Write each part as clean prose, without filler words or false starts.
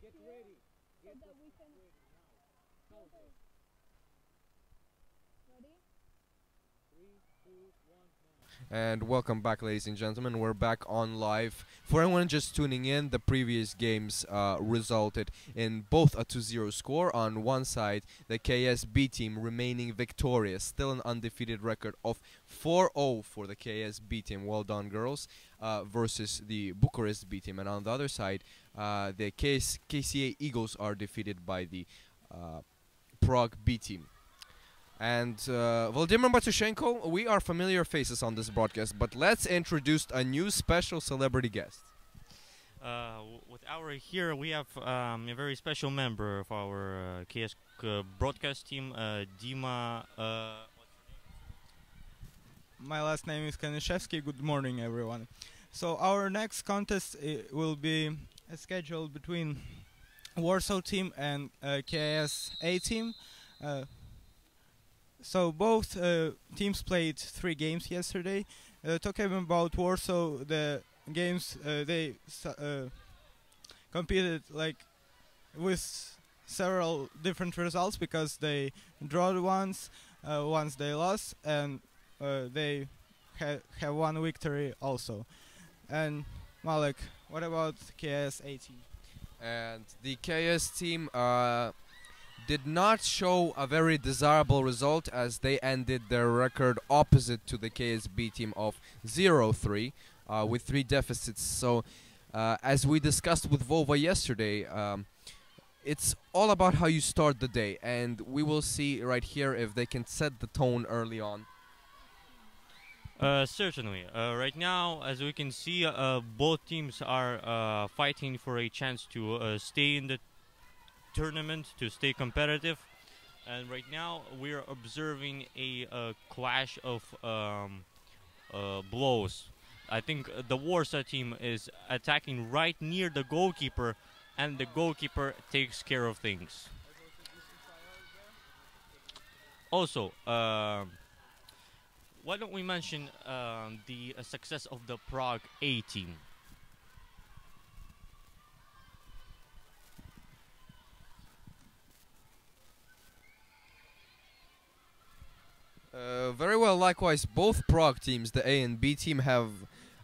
Get ready. so that we can Count okay. it. Ready? 3, 2, 1, now. And welcome back, ladies and gentlemen. We're back on live. For anyone just tuning in, the previous games resulted in both a 2-0 score. On one side, the KIS B team remaining victorious, still an undefeated record of 4-0 for the KIS B team. Well done, girls. Versus the Bucharest B team. And on the other side, the KCA Eagles are defeated by the Prague B team. And Vladimir Matushenko, we are familiar faces on this broadcast, but let's introduce a new special celebrity guest. With our here, we have a very special member of our KS broadcast team, Dima. My last name is Kanishevsky. Good morning, everyone. So our next contest will be scheduled between Warsaw team and KIS A team. So both teams played 3 games yesterday. Talking about Warsaw, the games they competed like with several different results because they drawed once they lost, and they have one victory also. And Malek, what about KIS 18? And the KS team did not show a very desirable result as they ended their record opposite to the KSB team of 0-3 with 3 deficits. So as we discussed with Vova yesterday, it's all about how you start the day, and we will see right here if they can set the tone early on. Certainly. Right now, as we can see, both teams are fighting for a chance to stay in the tournament, to stay competitive. And right now, we're observing a clash of blows. I think the Warsaw team is attacking right near the goalkeeper, and the goalkeeper takes care of things. Also, why don't we mention the success of the Prague A team? Very well. Likewise, both Prague teams, the A and B team, have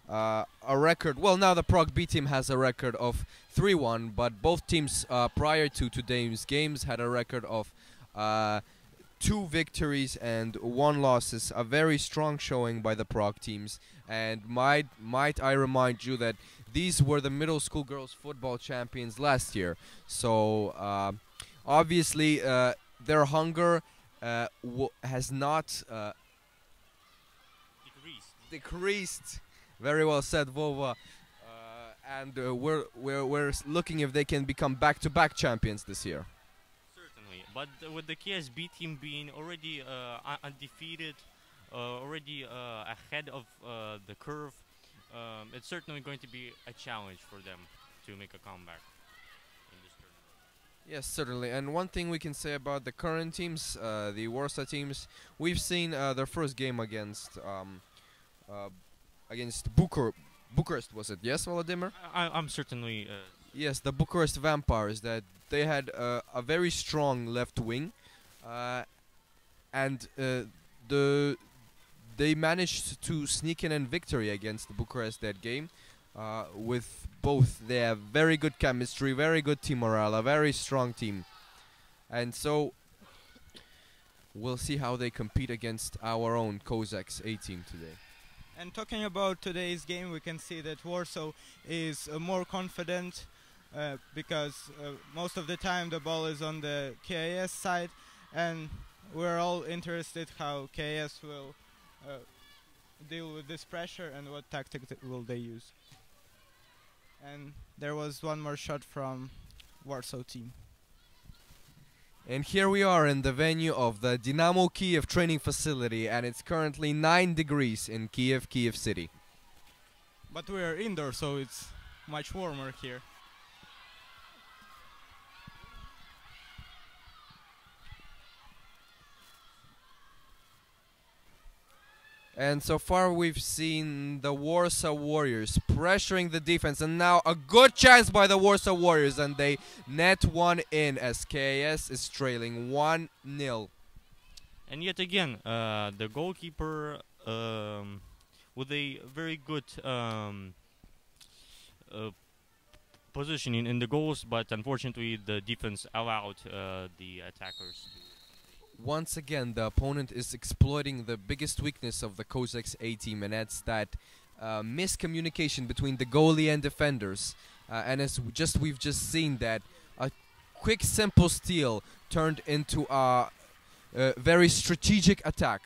a record. Well, now the Prague B team has a record of 3-1, but both teams prior to today's games had a record of 2 victories and 1 losses. A very strong showing by the Prague teams. And might I remind you that these were the middle school girls football champions last year. So obviously their hunger has not decreased. Very well said, Vova. And we're looking if they can become back-to-back champions this year. Certainly, but with the KSB team being already undefeated, already ahead of the curve, it's certainly going to be a challenge for them to make a comeback in this tournament. Yes, certainly. And one thing we can say about the current teams, the Warsaw teams, we've seen their first game against Bucharest, was it? Yes, Volodymyr? I'm certainly. Yes, the Bucharest Vampires. That they had a very strong left wing, and they managed to sneak in victory against Bucharest that game. With both, they have very good chemistry, very good team morale, a very strong team, and so we'll see how they compete against our own Cossacks A team today. And talking about today's game, we can see that Warsaw is more confident because most of the time the ball is on the KIS side, and we're all interested how KIS will deal with this pressure and what tactic will they use. And there was one more shot from Warsaw team. And here we are in the venue of the Dynamo Kiev training facility, and it's currently 9 degrees in Kiev City. But we are indoor, so it's much warmer here. And so far we've seen the Warsaw Warriors pressuring the defense, and now a good chance by the Warsaw Warriors, and they net one in as KIS is trailing 1-0. And yet again, the goalkeeper with a very good positioning in the goals, but unfortunately the defense allowed the attackers. Once again, the opponent is exploiting the biggest weakness of the Cossacks A team, and that's that miscommunication between the goalie and defenders. And as we've just seen, that a quick, simple steal turned into a very strategic attack.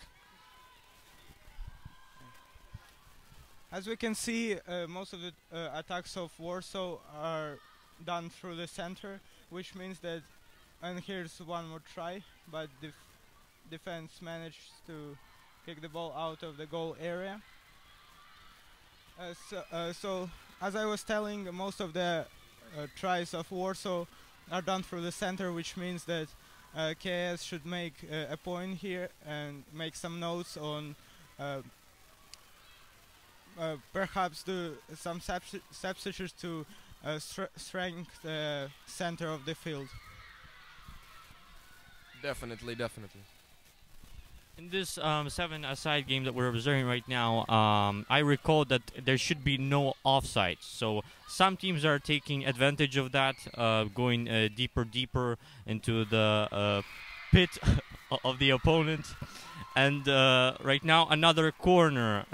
As we can see, most of the attacks of Warsaw are done through the center, which means that, and here's one more try, but defense managed to kick the ball out of the goal area. So, as I was telling, most of the tries of Warsaw are done through the center, which means that KIS should make a point here and make some notes on perhaps do some substitutes to strengthen the center of the field. Definitely. In this 7-a-side game that we're observing right now, I recall that there should be no offside. So some teams are taking advantage of that, going deeper into the pit of the opponent. And right now, another corner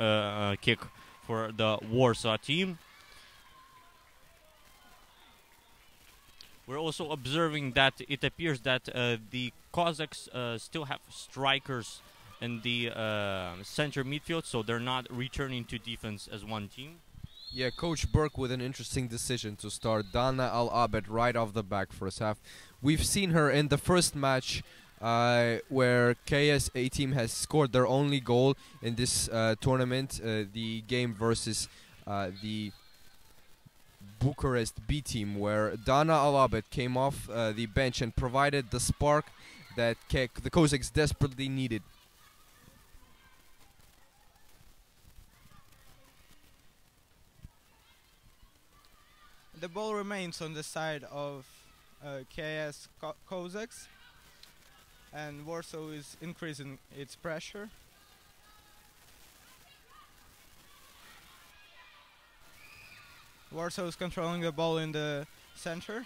kick for the Warsaw team. We're also observing that it appears that the Cossacks still have strikers in the center midfield, so they're not returning to defense as one team. Yeah, Coach Burke with an interesting decision to start Dana Al-Abed right off the back first half. We've seen her in the first match where KIS A team has scored their only goal in this tournament, the game versus the Bucharest B team, where Dana Al-Abed came off the bench and provided the spark that the Cossacks desperately needed. The ball remains on the side of KIS Cossacks, and Warsaw is increasing its pressure. Warsaw is controlling the ball in the center,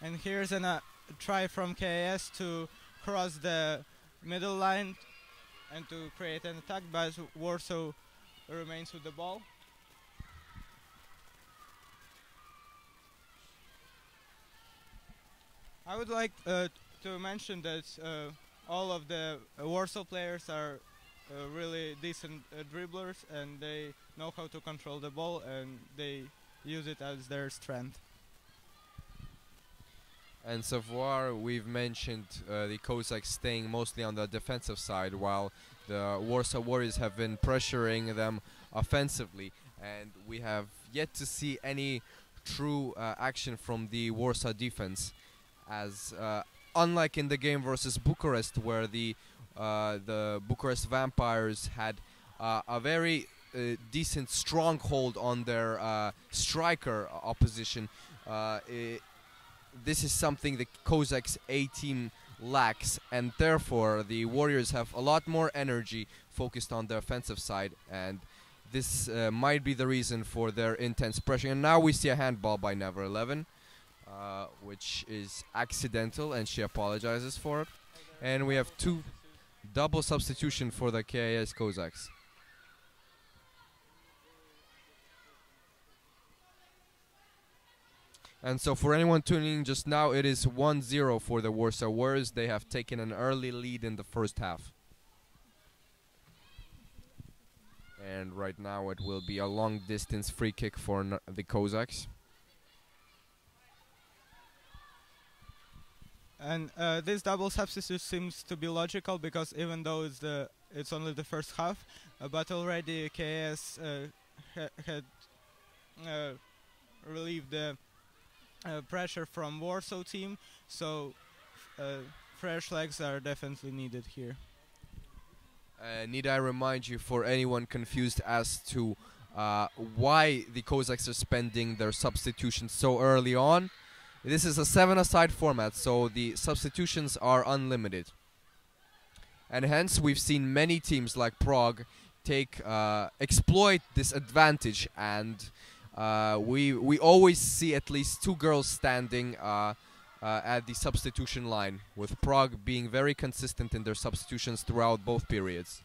and here's a try from KIS to cross the middle line and to create an attack, but Warsaw remains with the ball. I would like to mention that all of the Warsaw players are really decent dribblers, and they know how to control the ball, and they use it as their strength. And so far, we've mentioned the Cossacks staying mostly on the defensive side, while the Warsaw Warriors have been pressuring them offensively. And we have yet to see any true action from the Warsaw defense, as unlike in the game versus Bucharest, where the Bucharest Vampires had a very decent stronghold on their striker opposition. This is something the Cossacks A team lacks, and therefore the Warriors have a lot more energy focused on the offensive side, and this might be the reason for their intense pressure. And now we see a handball by Never 11, which is accidental, and she apologizes for it. And we have two double substitution for the KIS Cossacks. And so for anyone tuning in just now, it is 1-0 for the Warsaw Warriors. They have taken an early lead in the first half. And right now it will be a long distance free kick for the Cossacks. And this double substitute seems to be logical, because even though it's only the first half, but already KIS had relieved the pressure from Warsaw team, so fresh legs are definitely needed here. Need I remind you, for anyone confused as to why the Cossacks are spending their substitutions so early on, this is a 7-a-side format, so the substitutions are unlimited. And hence we've seen many teams like Prague exploit this advantage, and we always see at least 2 girls standing at the substitution line, with Prague being very consistent in their substitutions throughout both periods.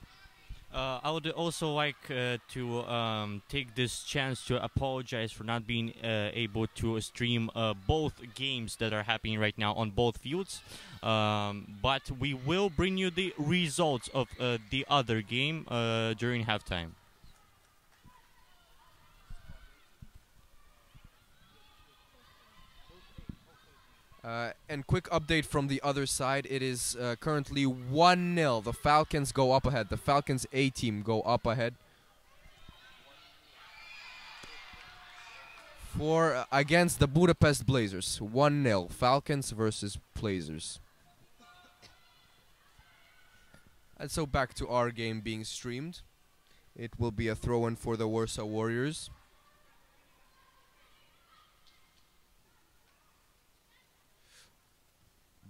I would also like to take this chance to apologize for not being able to stream both games that are happening right now on both fields. But we will bring you the results of the other game during halftime. And quick update from the other side, it is currently 1-0. The Falcons go up ahead. The Falcons A team go up ahead. Against the Budapest Blazers. 1-0. Falcons versus Blazers. And so back to our game being streamed. It will be a throw-in for the Warsaw Warriors.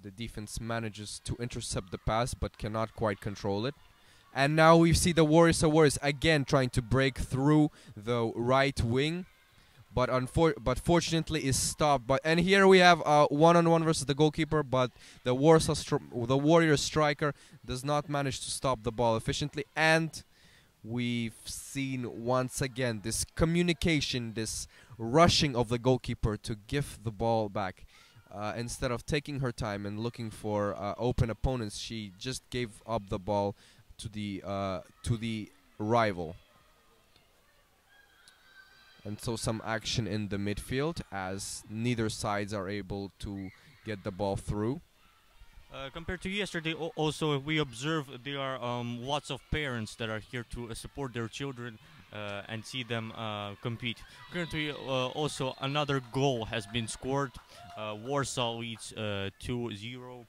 The defense manages to intercept the pass but cannot quite control it. And now we see the Warriors again trying to break through the right wing, but fortunately is stopped. And here we have a one-on-one versus the goalkeeper, but the Warriors striker does not manage to stop the ball efficiently. And we've seen once again this communication, this rushing of the goalkeeper to give the ball back. Instead of taking her time and looking for open opponents, she just gave up the ball to the rival. And so some action in the midfield as neither sides are able to get the ball through. Compared to yesterday, also we observe there are lots of parents that are here to support their children and see them compete. Currently, also another goal has been scored. Warsaw leads 2-0.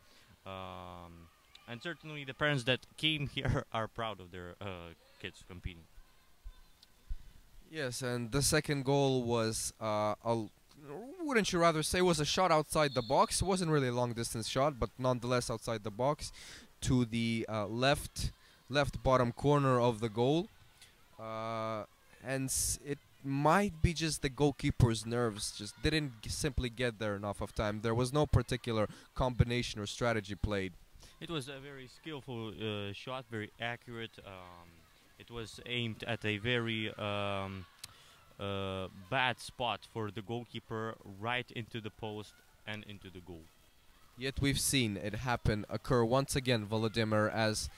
And certainly the parents that came here are proud of their kids competing. Yes, and the second goal was wouldn't you rather say was a shot outside the box? It wasn't really a long distance shot, but nonetheless outside the box to the left bottom corner of the goal. And it might be just the goalkeeper's nerves just didn't simply get there enough of time. There was no particular combination or strategy played. It was a very skillful shot, very accurate. It was aimed at a very bad spot for the goalkeeper, right into the post and into the goal. Yet we've seen it occur once again, Volodymyr, as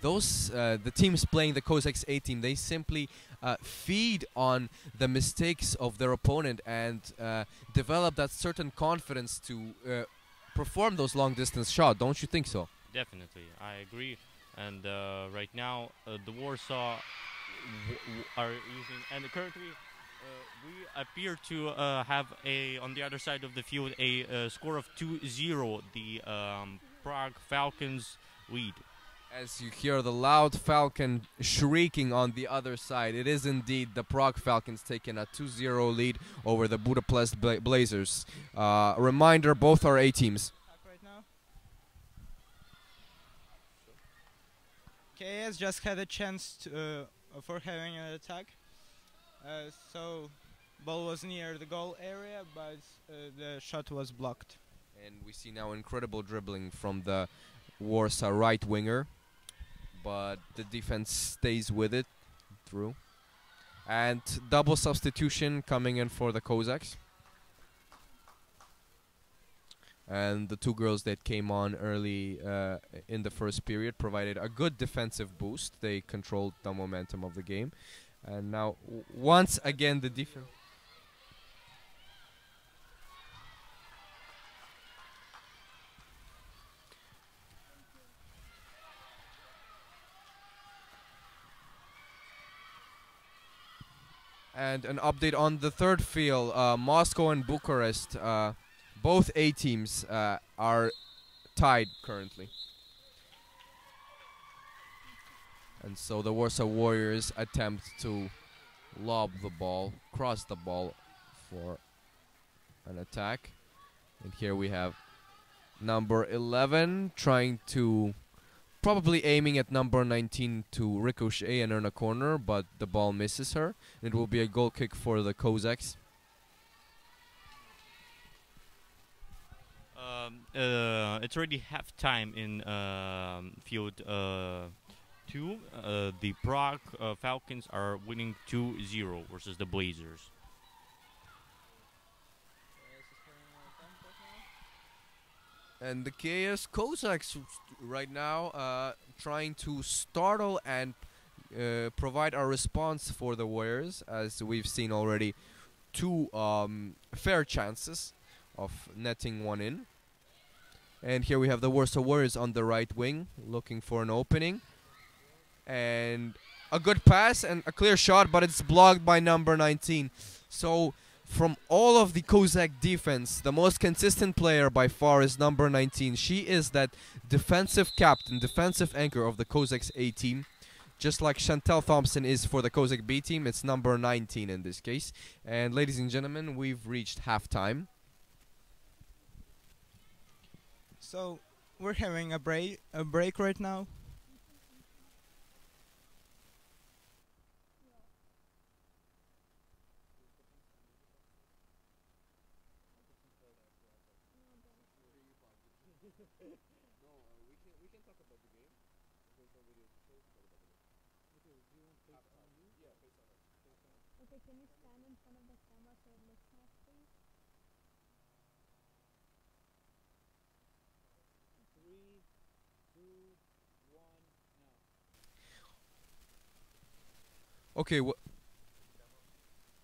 the teams playing the Cossacks A team, they simply feed on the mistakes of their opponent and develop that certain confidence to perform those long distance shots. Don't you think so? Definitely, I agree. And right now, the Warsaw are using, and currently we appear to have on the other side of the field a score of 2-0. The Prague Falcons lead. As you hear the loud Falcon shrieking on the other side, it is indeed the Prague Falcons taking a 2-0 lead over the Budapest Blazers. Reminder, both are A teams. Right now. KIS just had a chance for having an attack. So ball was near the goal area, but the shot was blocked. And we see now incredible dribbling from the Warsaw right winger, but the defense stays with it through. And double substitution coming in for the Cossacks. And the 2 girls that came on early in the first period provided a good defensive boost. They controlled the momentum of the game. And now, once again, the defense. And an update on the third field, Moscow and Bucharest, both A teams are tied currently. And so the Warsaw Warriors attempt to lob the ball, cross the ball for an attack. And here we have number 11 trying to, probably aiming at number 19 to ricochet and earn a corner, but the ball misses her. It will be a goal kick for the Cossacks. It's already half time in field 2. The Prague Falcons are winning 2-0 versus the Blazers. And the KIS Cossacks right now trying to startle and provide a response for the Warriors, as we've seen already 2 fair chances of netting one in. And here we have the Warsaw Warriors on the right wing looking for an opening. And a good pass and a clear shot, but it's blocked by number 19. So from all of the Cossack defense, the most consistent player by far is number 19. She is that defensive captain, defensive anchor of the Cossacks A team. Just like Chantel Thompson is for the Cossack B team, it's number 19 in this case. And ladies and gentlemen, we've reached halftime. So we're having a break right now. Okay, can you stand in front of the camera so it looks nice, please? 3, 2, 1, now. Okay,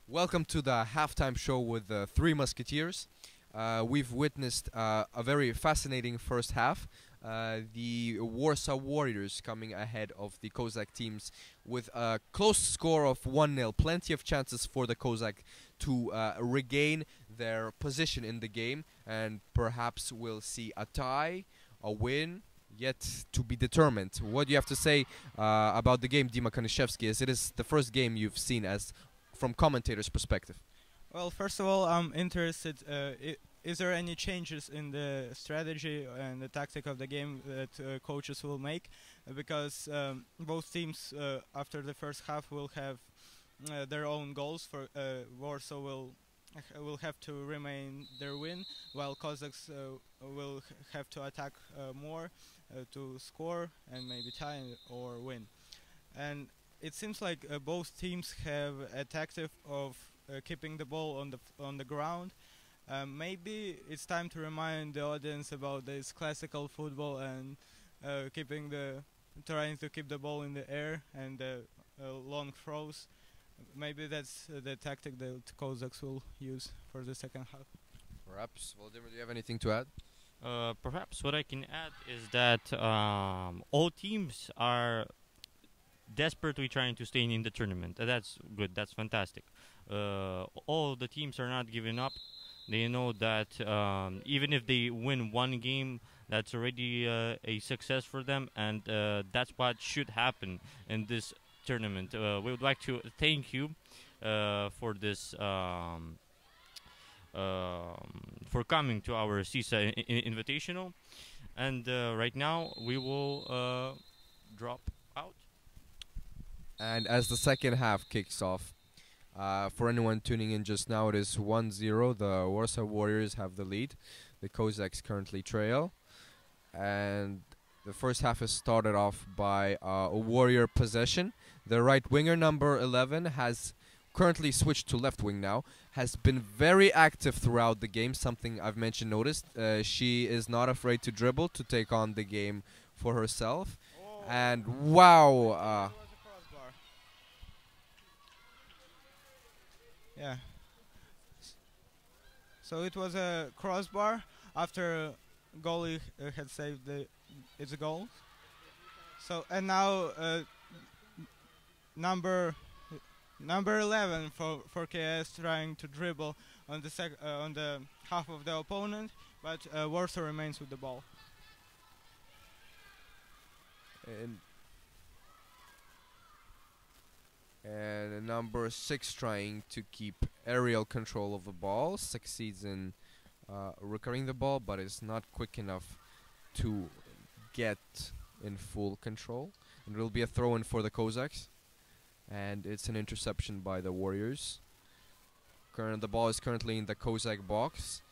welcome to the halftime show with the Three Musketeers. We've witnessed a very fascinating first half. The Warsaw Warriors coming ahead of the Cossack teams with a close score of 1-0. Plenty of chances for the Cossack to regain their position in the game, and perhaps we'll see a tie, a win, yet to be determined. What do you have to say about the game, Dima Kaniszewski, as it is the first game you've seen as from commentator's perspective? Well, first of all, I'm interested. Is there any changes in the strategy and the tactic of the game that coaches will make? Because both teams after the first half will have their own goals. For Warsaw will have to remain their win, while Cossacks will have to attack more to score and maybe tie or win. And it seems like both teams have a tactic of keeping the ball on the ground. Maybe it's time to remind the audience about this classical football and trying to keep the ball in the air and long throws. Maybe that's the tactic that Cossacks will use for the second half. Perhaps. Volodymyr, do you have anything to add? Perhaps what I can add is that all teams are desperately trying to stay in the tournament. That's good. That's fantastic. All the teams are not giving up. They know that even if they win one game, that's already a success for them, and that's what should happen in this tournament. We would like to thank you for this, for coming to our CISA Invitational, and right now we will drop out. And as the second half kicks off, for anyone tuning in just now, it is 1-0. The Warsaw Warriors have the lead. The Cossacks currently trail. And the first half is started off by a Warrior possession. The right winger, number 11, has currently switched to left wing now. Has been very active throughout the game, something I've noticed. She is not afraid to dribble, to take on the game for herself. Oh. And wow! Yeah. So it was a crossbar after goalie had saved its goal. So and now number 11 for KS trying to dribble on the half of the opponent, but Warsaw remains with the ball. And And number 6 trying to keep aerial control of the ball, succeeds in recovering the ball, but is not quick enough to get in full control. And it will be a throw-in for the Cossacks, and it's an interception by the Warriors. The ball is currently in the Cossack box,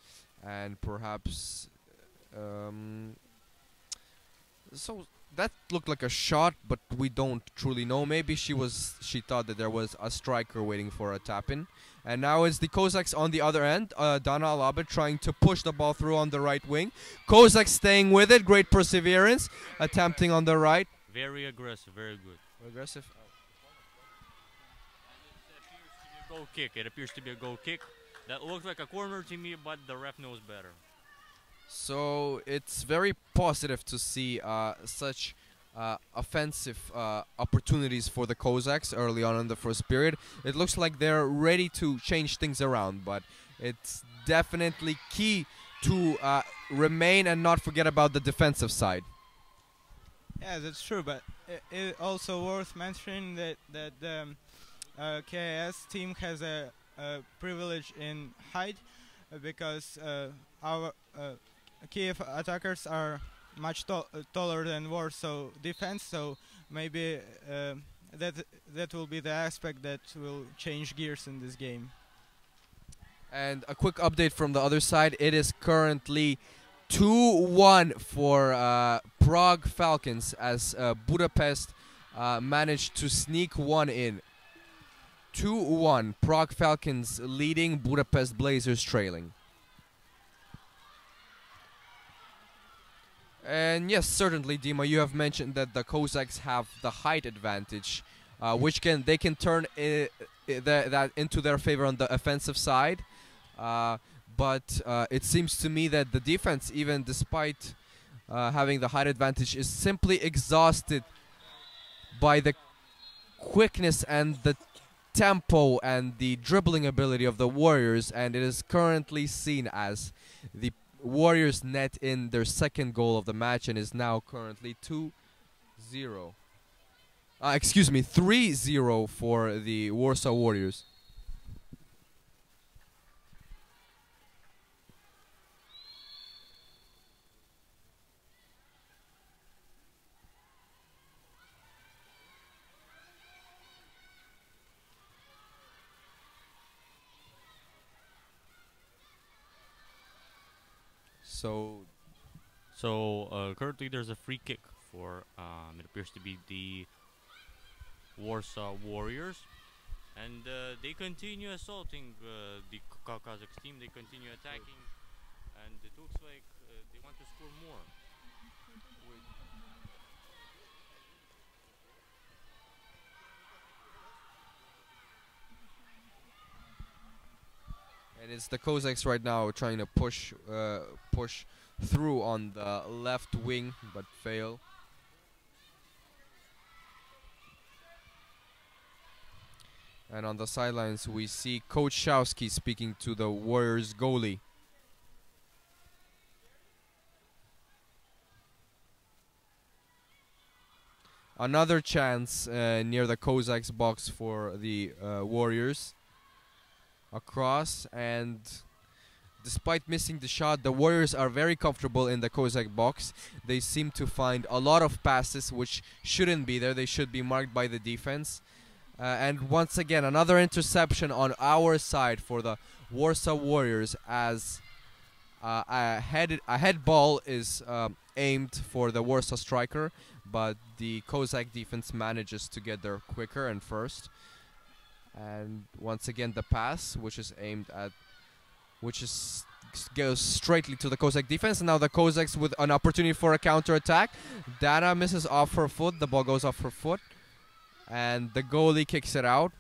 and perhaps so that looked like a shot, but we don't truly know. Maybe she thought that there was a striker waiting for a tap-in. And now it's the Cossacks on the other end. Dana Alabit trying to push the ball through on the right wing. Cossacks staying with it. Great perseverance. Attempting on the right. Very aggressive, very good. Aggressive. Goal kick. It appears to be a goal kick. That looks like a corner to me, but the ref knows better. So it's very positive to see such offensive opportunities for the Cossacks early on in the first period. It looks like they're ready to change things around, but it's definitely key to remain and not forget about the defensive side. Yeah, that's true, but it also worth mentioning that the KIS team has a privilege in height because our Kiev attackers are much taller than Warsaw defense, so maybe that will be the aspect that will change gears in this game. And a quick update from the other side. It is currently 2-1 for Prague Falcons as Budapest managed to sneak one in. 2-1. Prague Falcons leading, Budapest Blazers trailing. And yes, certainly, Dima, you have mentioned that the Cossacks have the height advantage, which they can turn that into their favor on the offensive side. But it seems to me that the defense, even despite having the height advantage, is simply exhausted by the quickness and the tempo and the dribbling ability of the Warriors, and it is currently seen as the Warriors net in their second goal of the match, and is now currently 3-0 for the Warsaw Warriors. So currently there's a free kick for it appears to be the Warsaw Warriors, and they continue assaulting the Kazakhs team. They continue attacking, and it looks like they want to score more. And it's the Cossacks right now trying to push through on the left wing, but fail. And on the sidelines, we see Coach Showski speaking to the Warriors goalie. Another chance near the Cossacks box for the Warriors. Across, and despite missing the shot, the Warriors are very comfortable in the Cossack box. They seem to find a lot of passes which shouldn't be there. They should be marked by the defense. And once again, another interception on our side for the Warsaw Warriors, as a head ball is aimed for the Warsaw striker, but the Cossack defense manages to get there quicker and first. And once again, the pass, which is aimed at, goes straightly to the Cossack defense. And now the Cossacks with an opportunity for a counter-attack. Dana misses off her foot. The ball goes off her foot, and the goalie kicks it out.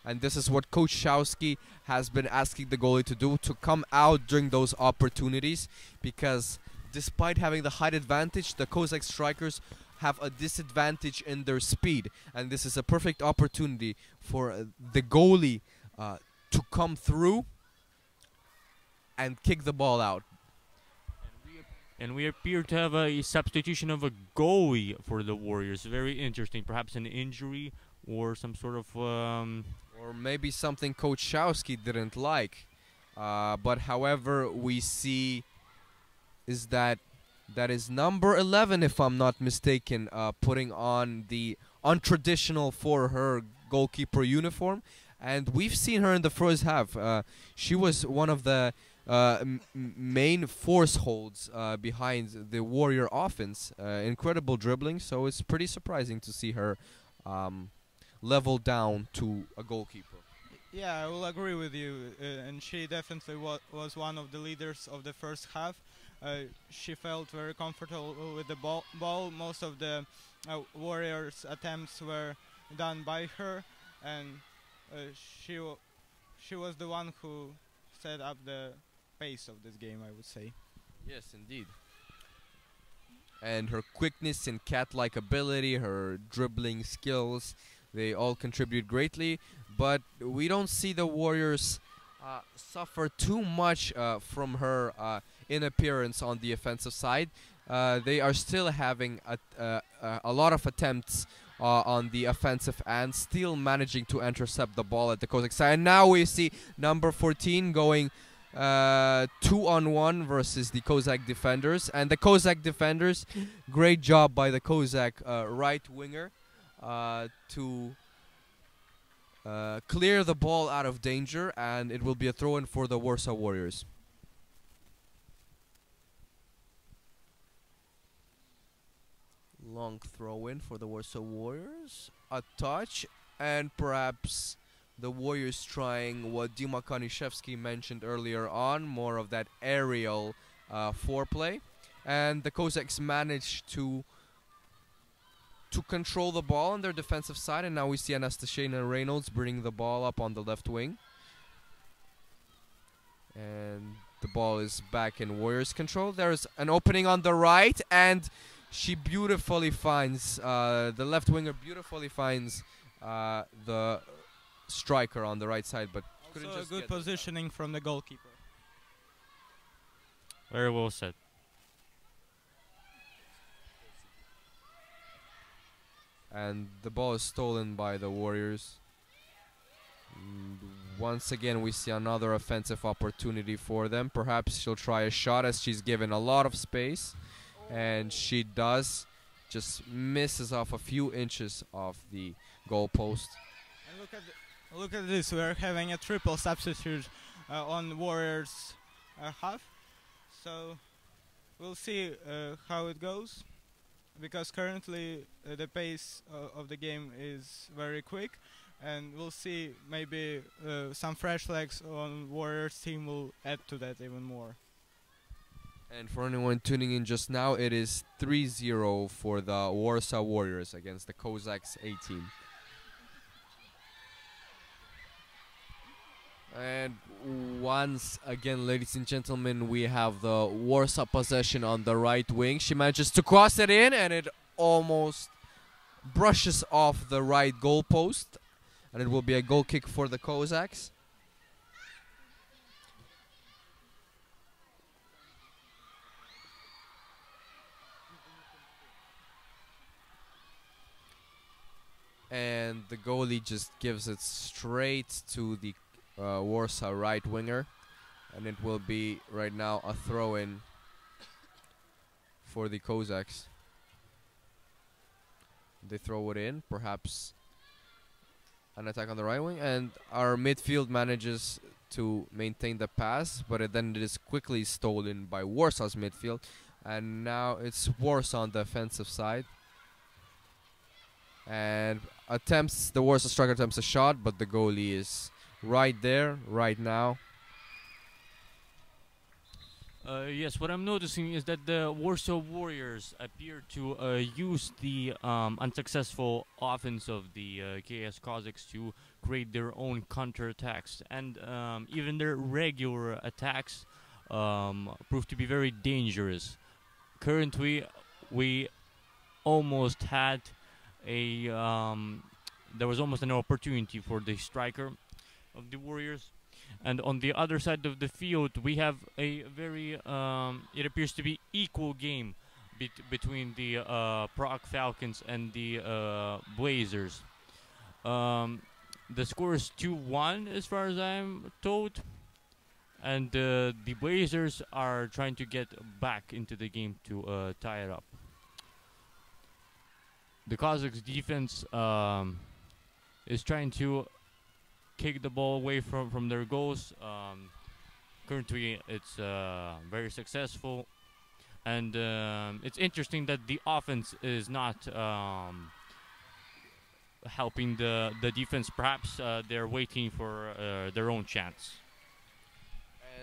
And this is what Coach Showski has been asking the goalie to do, to come out during those opportunities, because despite having the height advantage, the Cossack strikers have a disadvantage in their speed, and this is a perfect opportunity for the goalie to come through and kick the ball out. And we appear to have a substitution of a goalie for the Warriors. Very interesting. Perhaps an injury or some sort of or maybe something Coach Schowski didn't like. But however, we see is that is number 11, if I'm not mistaken, putting on the untraditional for her goalkeeper uniform. And we've seen her in the first half. She was one of the main force holds behind the Warrior offense. Incredible dribbling, so it's pretty surprising to see her level down to a goalkeeper. Yeah, I will agree with you, and she definitely was one of the leaders of the first half. She felt very comfortable with the ball. Most of the Warriors' attempts were done by her, and she she was the one who set up the pace of this game, I would say. Yes, indeed. And her quickness and cat-like ability, her dribbling skills, they all contribute greatly. But we don't see the Warriors suffer too much from her inappearance on the offensive side. They are still having a lot of attempts on the offensive end, still managing to intercept the ball at the Kozak side. And now we see number 14 going 2-on-1 versus the Kozak defenders. And the Kozak defenders, great job by the Kozak right winger to clear the ball out of danger, and it will be a throw-in for the Warsaw Warriors. Long throw-in for the Warsaw Warriors. A touch, and perhaps the Warriors trying what Dima Kaniszewski mentioned earlier on, more of that aerial foreplay. And the Cossacks managed to control the ball on their defensive side, and now we see Anastasia Reynolds bringing the ball up on the left wing. And the ball is back in Warriors' control. There's an opening on the right, and she beautifully finds, the left winger beautifully finds the striker on the right side, but couldn't Also a just good get positioning from the goalkeeper. very well said. And the ball is stolen by the Warriors. Once again, we see another offensive opportunity for them. Perhaps she'll try a shot, as she's given a lot of space. And she does. Just misses off a few inches off the goal post. And look at this. We are having a triple substitute on Warriors half. So we'll see how it goes, because currently the pace of the game is very quick, and we'll see, maybe some fresh legs on Warriors team will add to that even more. And for anyone tuning in just now, it is 3-0 for the Warsaw Warriors against the Cossacks A team. And once again, ladies and gentlemen, we have the Warsaw possession on the right wing. She manages to cross it in, and it almost brushes off the right goal post. And it will be a goal kick for the Cossacks. And the goalie just gives it straight to the Warsaw right winger, and it will be right now a throw-in for the Cossacks. They throw it in, perhaps an attack on the right wing, and our midfield manages to maintain the pass, but then it is quickly stolen by Warsaw's midfield, and now it's Warsaw on the offensive side. And the Warsaw striker attempts a shot, but the goalie is right there, right now. Yes, what I'm noticing is that the Warsaw Warriors appear to use the unsuccessful offense of the KIS Cossacks to create their own counterattacks, and even their regular attacks prove to be very dangerous. Currently, we almost had there was almost an opportunity for the striker of the Warriors. And on the other side of the field, we have a very, it appears to be equal game between the Prague Falcons and the Blazers. Um, the score is 2-1 as far as I'm told, and the Blazers are trying to get back into the game to tie it up. The Kazakhs defense is trying to kick the ball away from their goals. Currently, it's very successful, and it's interesting that the offense is not helping the defense. Perhaps they're waiting for their own chance.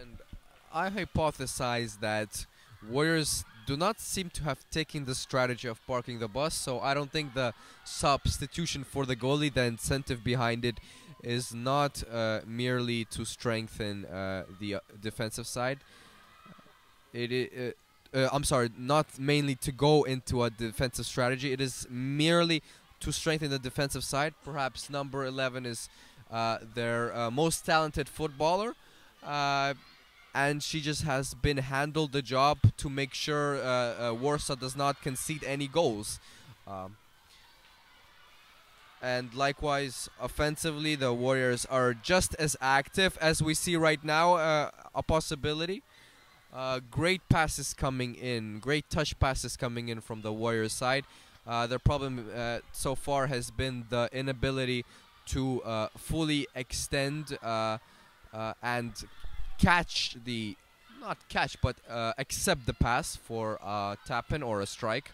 And I hypothesize that Warriors do not seem to have taken the strategy of parking the bus, so I don't think the substitution for the goalie, the incentive behind it, is not merely to strengthen the defensive side. I'm sorry, not mainly to go into a defensive strategy. It is merely to strengthen the defensive side. Perhaps number 11 is their most talented footballer. And she just has been handled the job to make sure Warsaw does not concede any goals. And likewise, offensively, the Warriors are just as active as we see right now, a possibility. Great passes coming in, great touch passes coming in from the Warriors side. Their problem so far has been the inability to fully extend and catch the, not catch, but accept the pass for a tap-in or a strike.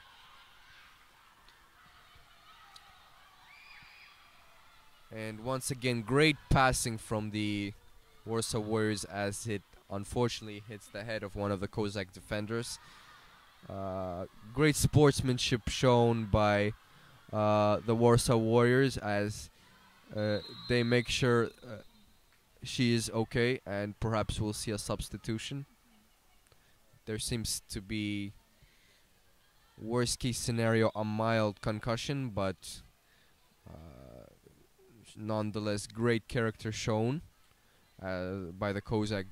And once again, great passing from the Warsaw Warriors as it unfortunately hits the head of one of the Kozak defenders. Great sportsmanship shown by the Warsaw Warriors as they make sure she is okay, and perhaps we'll see a substitution. There seems to be, worst case scenario, a mild concussion, but nonetheless great character shown by the Kozak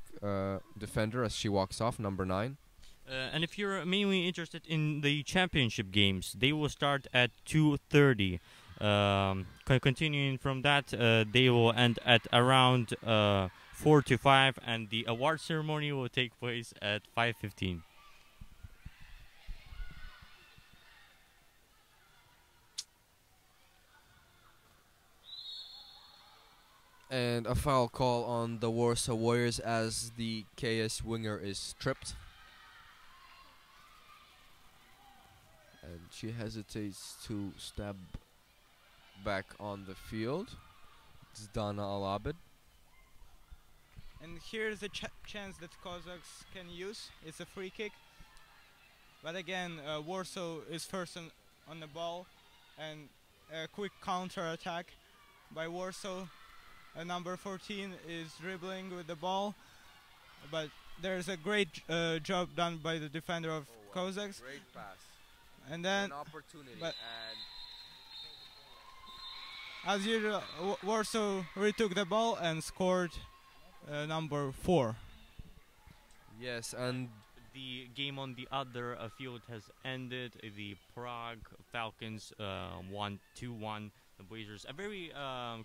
defender as she walks off, number 9. And if you're mainly interested in the championship games, they will start at 2:30. Continuing from that, they will end at around 4 to 5, and the award ceremony will take place at 5:15. And a foul call on the Warsaw Warriors as the KS winger is stripped. And she hesitates to step back on the field. It's Dana Alabed. And here's a chance that Kazakhs can use. It's a free kick. But again, Warsaw is first on the ball, and a quick counter attack by Warsaw. Number 14 is dribbling with the ball, but there's a great job done by the defender of Kazakhs. Great pass. And then, an opportunity. but as usual, Warsaw retook the ball and scored number 4. Yes, and The game on the other field has ended. The Prague Falcons won 2-1. The Blazers, a very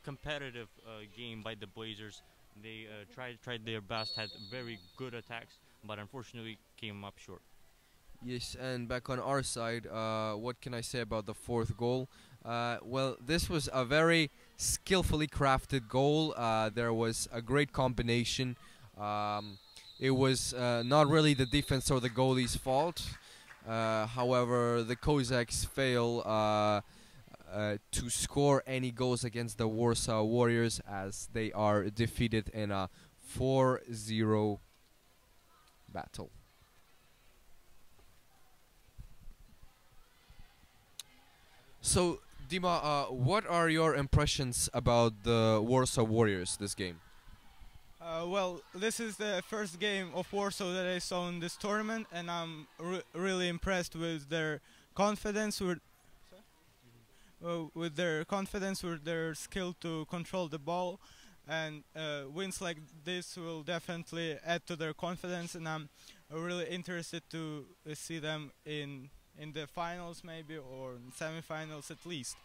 competitive game by the Blazers. They tried their best, had very good attacks, but unfortunately came up short. yes, and back on our side, what can I say about the 4th goal? Well, this was a very skillfully crafted goal. There was a great combination. It was not really the defense or the goalie's fault. However, the Cossacks fail to score any goals against the Warsaw Warriors as they are defeated in a 4-0 battle. So, Dima, what are your impressions about the Warsaw Warriors this game? Well, this is the first game of Warsaw that I saw in this tournament, and I'm really impressed with their confidence, with their skill to control the ball, and wins like this will definitely add to their confidence. And I'm really interested to see them in the finals, maybe, or in semifinals at least.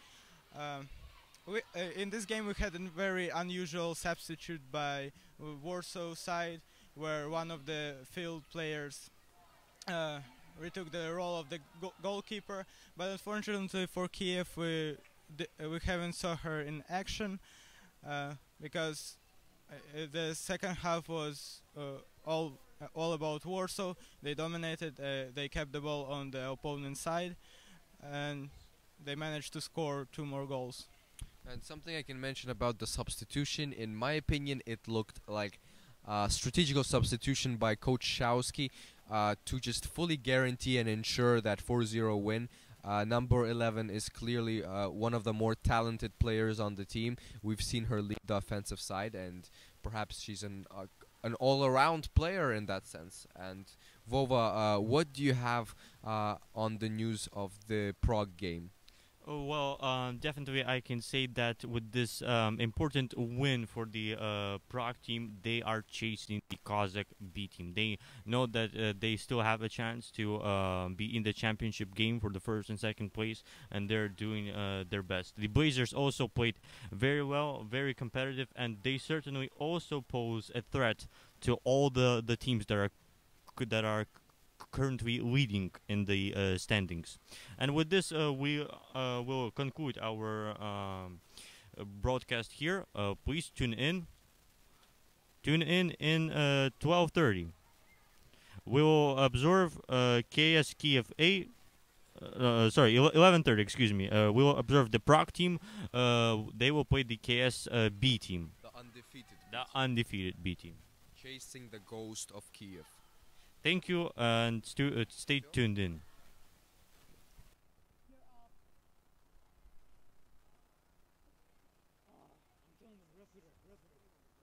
in this game we had a very unusual substitute by Warsaw side, where one of the field players uh, retook the role of the goalkeeper. But unfortunately for Kiev, we haven't saw her in action because the second half was all about Warsaw. They dominated. They kept the ball on the opponent's side, and they managed to score 2 more goals. And something I can mention about the substitution, in my opinion, it looked like a strategical substitution by Coach Shawski to just fully guarantee and ensure that 4-0 win. Number 11 is clearly one of the more talented players on the team. We've seen her lead the offensive side, and perhaps she's an all-around player in that sense. And Vova, what do you have on the news of the Prague game? Oh, well, definitely I can say that with this important win for the Prague team, they are chasing the Kazakh B team. They know that they still have a chance to be in the championship game for the first and second place, and they're doing their best. The Blazers also played very well, very competitive, and they certainly also pose a threat to all the teams that are currently leading in the standings. And with this, we will conclude our broadcast here. Please tune in. Tune in 12:30. We will observe KS Kiev A. 11:30. Excuse me. We will observe the Prague team. They will play the KS B team. The undefeated B team. Chasing the ghost of Kiev. Thank you, and stay tuned in. You're off.